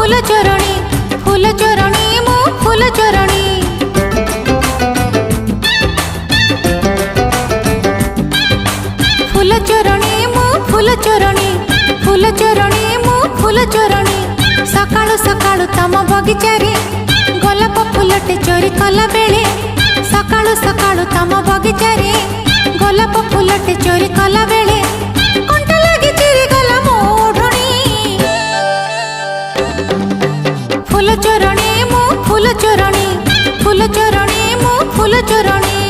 फूल चोरणी मो फूल चोरणी। फूल चोरणी मो फूल चोरणी मो फूल चोरणी। सकाळु सकाळु तम बगीचा रे गोलाप फूलटे चोरी कला बेले। सकाळु सकाळु तम बगीचा रे गोलाप फूलटे चोरी कला बेले कंटा लगी चिरी गला मोढ़णी। फूल चोरणी मो फूल चोरणी मो फूल चोरणी।